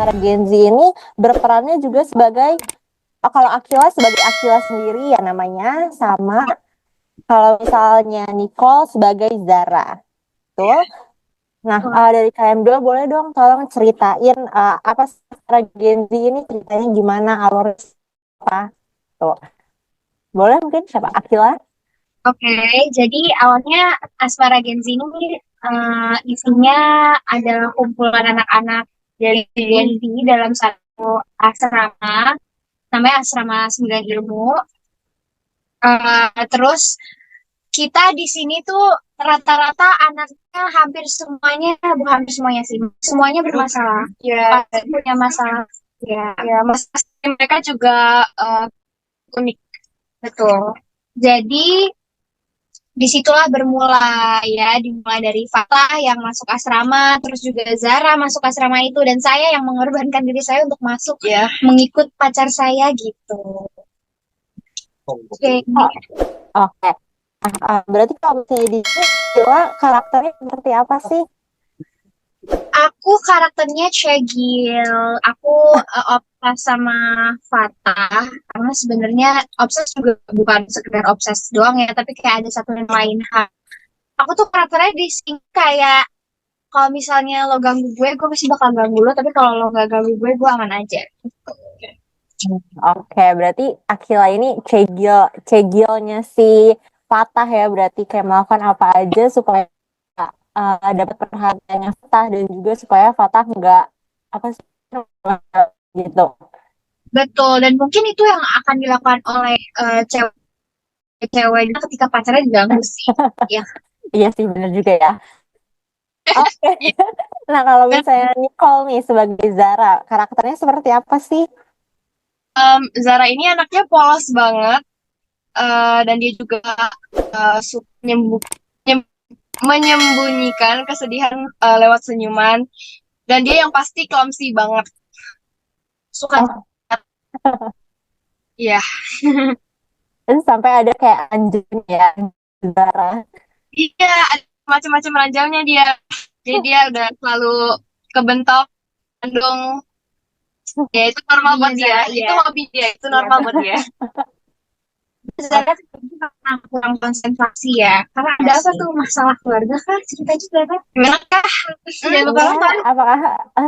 Asmara Gen Z ini berperannya juga sebagai kalau Akila sebagai Akila sendiri ya namanya, sama kalau misalnya Nicole sebagai Zara. Tuh. Nah, dari kalian dua boleh dong tolong ceritain apa sih Asmara Gen Z ini ceritanya gimana, alur apa? Tuh. Boleh mungkin siapa? Akila? Oke, jadi awalnya Asmara Gen Z ini isinya adalah kumpulan anak-anak dari Gen Z dalam satu asrama, namanya Asrama Sembilan Ilmu. Terus kita di sini tuh rata-rata anaknya hampir semuanya, bukan hampir semuanya sih, semuanya bermasalah. Ya, punya masalah. Ya, ya, masalah mereka juga unik, betul. Jadi disitulah bermula ya, dimulai dari Fatah yang masuk asrama, terus juga Zara masuk asrama itu, dan saya yang mengorbankan diri saya untuk masuk ya, mengikut pacar saya gitu. Oke, Oh, oke. Berarti kalau misalnya di sini Akila karakternya seperti apa sih? aku karakternya Cegil. Aku obses sama Fatah karena sebenarnya obses juga bukan sekedar obses doang ya, tapi kayak ada satu yang lain. Aku tuh karakternya di sini kayak kalau misalnya lo ganggu gue pasti bakal ganggu lo. Tapi kalau lo gak ganggu gue aman aja. Oke, berarti Akila ini cegilnya si Fatah ya, berarti kayak melakukan apa aja supaya dapat perhatiannya Fatah dan juga supaya Fatah nggak apa sih gitu. Betul, dan mungkin itu yang akan dilakukan oleh cewek-cewek ketika pacarnya diganggu sih. Ya. Iya sih benar juga ya. Oke. Nah kalau misalnya Nicole nih sebagai Zara, karakternya seperti apa sih? Zara ini anaknya polos banget, dan dia juga suka menyembunyikan kesedihan lewat senyuman, dan dia yang pasti clumsy banget, suka Oh, ya. dan sampai ada kayak anjingnya ya, Zara. Iya, ada macam-macam ranjaunya dia, jadi dia udah selalu kebentok kandung. Ya itu normal buat dia, itu hobi dia, itu normal buat dia. Zara karena kurang konsentrasi ya, karena ada apa tuh, masalah keluarga kah, cerita juga kan, gimana kah, jangan lupa Iya, lupa. apakah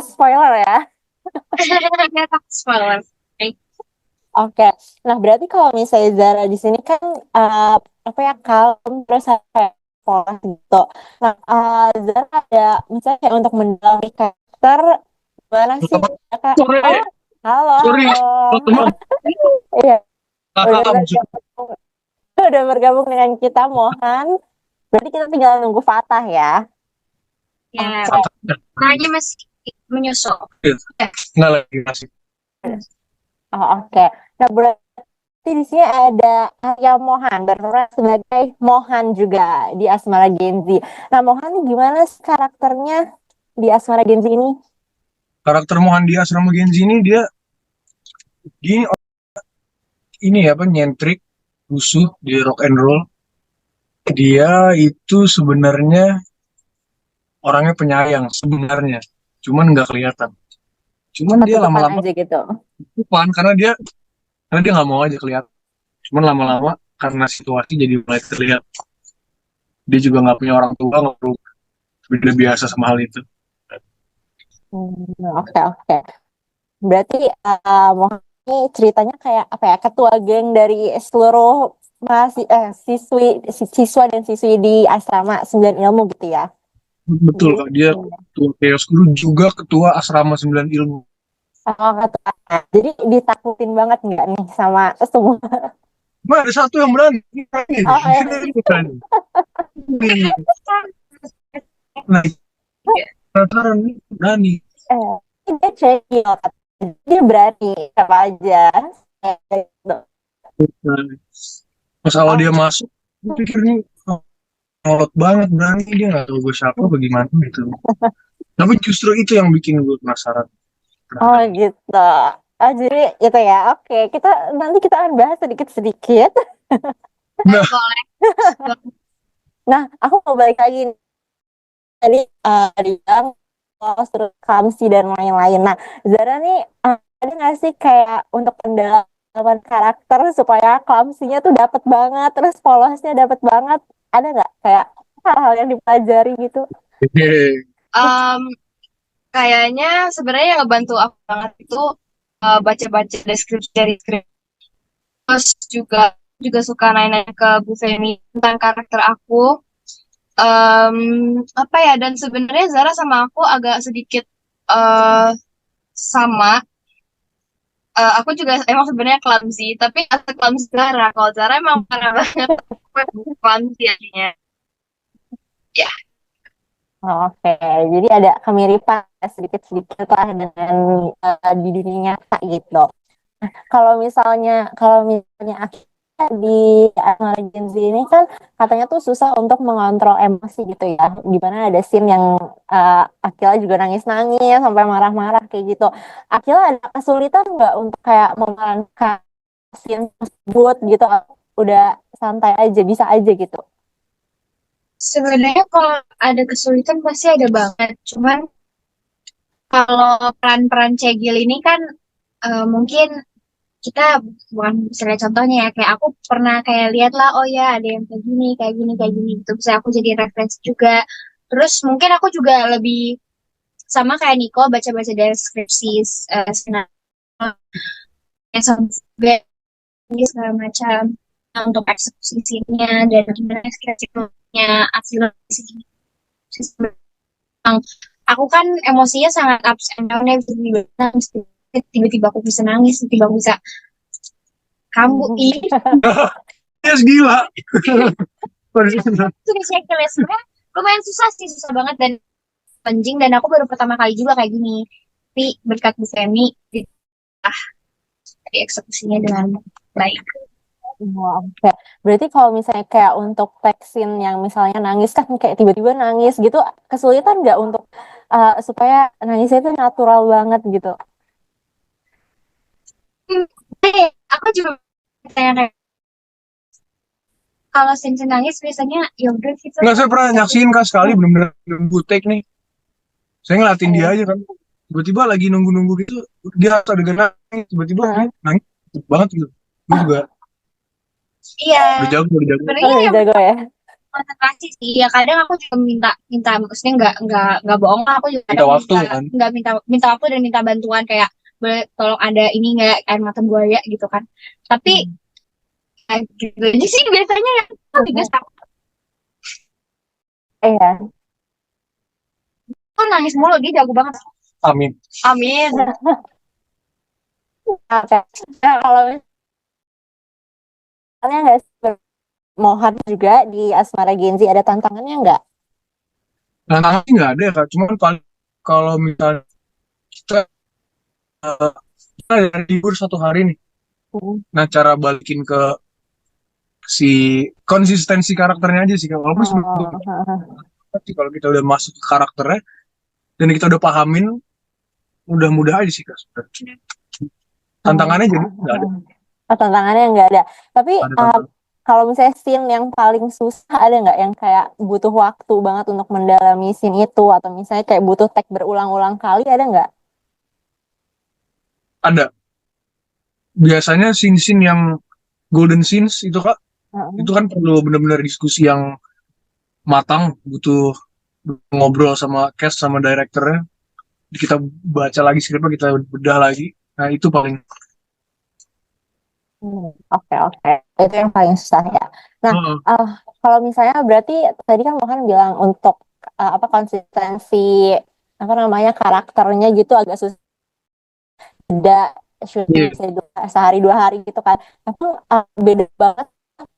spoiler ya? Nggak tak spoiler. Oke, nah berarti kalau misalnya Zara di sini kan apa ya kalem terus kayak pola gitu. Nah, Zara ada misalnya kayak untuk mendalami karakter gimana sih Kak? Oh, Sore, halo, sorry, halo. teman-teman, Iya, udah kakak musuh. bergabung, udah bergabung dengan kita Mohan. Berarti kita tinggal nunggu Fatah ya. Ya, Oke. makanya masih menyusul. Nggak lagi masih. Oh, oke. Nah, berarti di sini ada Arya Mohan berperan sebagai Mohan juga di Asmara Gen Z. Nah, Mohan ini gimana sih karakternya di Asmara Gen Z ini? Karakter Mohan di Asrama Genji ini dia ini apa nyentrik, rusuh di rock and roll. Dia itu sebenarnya orangnya penyayang sebenarnya, cuman nggak kelihatan. Cuman dia Tutupan lama-lama aja gitu. lupakan karena dia nggak mau aja kelihatan. Cuman lama-lama karena situasi jadi mulai terlihat. Dia juga nggak punya orang tua, nggak perlu udah biasa sama hal itu. Oke, oke. Berarti Mohan ini ceritanya kayak apa ya? Ketua geng dari seluruh siswa dan siswi di Asrama Sembilan Ilmu gitu ya. Betul Gitu. kak, dia ketua Chaos Guru juga ketua Asrama Sembilan Ilmu. Oh, ketua. Jadi ditakutin banget nggak nih sama semua? Cuma ada satu yang berani. Oh, ya. Berani. Nah, rata-rata ini berani. Dia cekil, dia berani apa aja. Gitu. Nah, pas awal Oh, dia masuk, gue pikir nih ngolot banget berani, dia nggak tahu gue siapa bagaimana gitu. Tapi justru itu yang bikin gue penasaran oh terhadap dia. gitu. Oh, jadi itu ya. Oke, nanti kita akan bahas sedikit-sedikit. Nah, Boleh. Nah, aku mau balik lagi nih. Tadi dibilang terus Kamsi dan lain-lain. Nah, Zara nih ada nggak sih kayak untuk pendalaman karakter supaya Kamsinya tuh dapat banget, terus polosnya dapat banget? Ada nggak kayak hal-hal yang dipelajari gitu? Em, Kayaknya sebenarnya yang ngebantu aku banget itu baca-baca deskripsi dari skrip. Terus juga suka nanya ke Bu Feni tentang karakter aku. Em, Apa ya? Dan sebenarnya Zara sama aku agak sedikit eh sama. Aku juga emang sebenarnya clumsy, tapi asal clumsy Zara. Kalau Zara emang parah banget, aku clumsy artinya. Ya, Oh, oke, jadi ada kemiripan ya, sedikit-sedikit lah dengan di dunia nyata gitu. Kalau misalnya akhirnya di Asmara Gen Z ini kan katanya tuh susah untuk mengontrol emosi gitu ya. Dimana ada scene yang Akila juga nangis-nangis sampai marah-marah kayak gitu. Akila ada kesulitan nggak untuk kayak memerankan scene tersebut gitu? Udah santai aja, bisa aja gitu. sebenarnya kalau ada kesulitan pasti ada banget. Cuman kalau peran-peran Cegil ini kan mungkin kita bukan misalnya contohnya ya kayak aku pernah kayak lihat lah oh ya ada yang kayak gini gitu bisa aku jadi referensi juga terus mungkin aku juga lebih sama kayak Nico baca-baca deskripsi skenario yang juga segala macam nah, untuk eksekusi scene-nya dan gimana skripsinya hasilnya segini aku kan emosinya sangat ups and down ya tiba-tiba nangis tiba-tiba aku bisa nangis tiba-tiba aku bisa kamu ini Yes, gila. tuh checklist sebenarnya lumayan susah sih susah banget dan penting dan aku baru pertama kali juga kayak gini tapi berkat Bu Femi dieksekusinya dengan baik. Oh, oke. Berarti kalau misalnya kayak untuk teksin yang misalnya nangis kan kayak tiba-tiba nangis gitu, kesulitan nggak untuk supaya nangisnya itu natural banget gitu? Aku juga kayak kalau scene nangis biasanya ya udah gitu Nggak, saya pernah nyaksiin Kak sekali bener-bener nunggu take nih. Saya ngeliatin dia Oh. aja kan. Tiba-tiba lagi nunggu-nunggu gitu, dia harus adegan nangis. Tiba-tiba dia Heeh. nangis cepet banget gitu. Gue juga iya udah jago. Oh, sebenarnya udah yang jago ya. konsentrasi sih ya kadang aku juga minta minta maksudnya nggak bohong lah aku juga Minta kadang waktu minta kan. nggak minta minta waktu dan minta bantuan kayak boleh tolong ada ini nggak air mata buaya gitu kan tapi gitu aja sih biasanya yang juga sama Iya. kan nangis mulu dia jago banget Amin. amin. Oke. Nah, kalau misalnya nggak sih, Mohan juga di Asmara Genzi ada tantangannya nggak? Tantangan sih nggak ada ya Kak. Cuman paling kalau misalnya kita, kita ada libur satu hari nih. Hmm. Nah, cara balikin ke si konsistensi karakternya aja sih Kak. Walaupun Oh, sebenarnya kalau kita udah masuk ke karakternya dan kita udah pahamin, mudah-mudah aja sih Kak. Tantangannya jadi nggak ada. tantangannya nggak ada. Tapi Ada tantangan. kalau misalnya scene yang paling susah ada nggak yang kayak butuh waktu banget untuk mendalami scene itu atau misalnya kayak butuh take berulang-ulang kali ada nggak? Ada. Biasanya scene-scene yang golden scenes itu Kak, Heeh. itu kan perlu benar-benar diskusi yang matang, butuh ngobrol sama cast sama direkturnya, kita baca lagi skripnya, kita bedah lagi. Nah, itu paling. Oke, oke. Itu yang paling susah ya. Nah, Heeh. eh, kalau misalnya berarti tadi kan Mohan bilang untuk apa konsistensi apa namanya karakternya gitu agak susah syuting Iya. bisa sehari 2 hari gitu kan. Tapi beda banget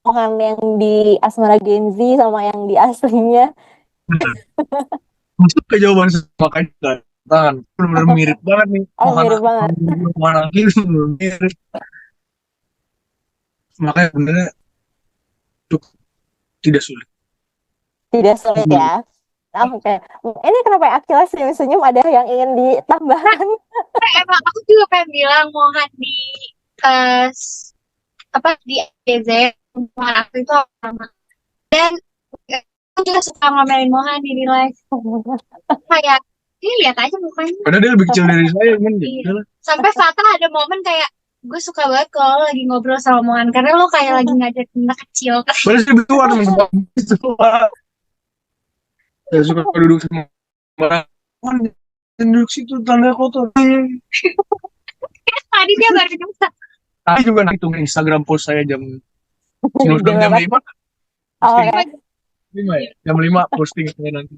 Mohan yang di Asmara Genzi sama yang di aslinya. Benar. Masuk ke jawaban makanya tangan benar-benar mirip banget nih, Oh, mirip banget. Mohana Akil mirip, makanya benernya cukup tidak sulit. Tidak sulit ya. Oke. Ini kenapa Akila senyum-senyum ada yang ingin ditambahkan? Emang aku juga pengen bilang Mohan di eh, apa di AZ Mohan aku itu sama dan aku juga suka ngomelin Mohan di real life kayak Ini lihat aja mukanya. Padahal dia lebih kecil dari saya kan. Iya. Udah lah. Sampai Fatah ada momen kayak gue suka banget kalau lo lagi ngobrol sama omongan karena lo kayak lagi ngajak anak kecil. Padahal saya lebih tua teman-teman. Saya suka duduk sama orang. Duduk situ tanda kotor. Tadi dia baru nyusa. Tadi juga nanti tunggu Instagram post saya jam Jam jam berapa? 5. Oke. 5 ya? Jam 5 posting saya nanti.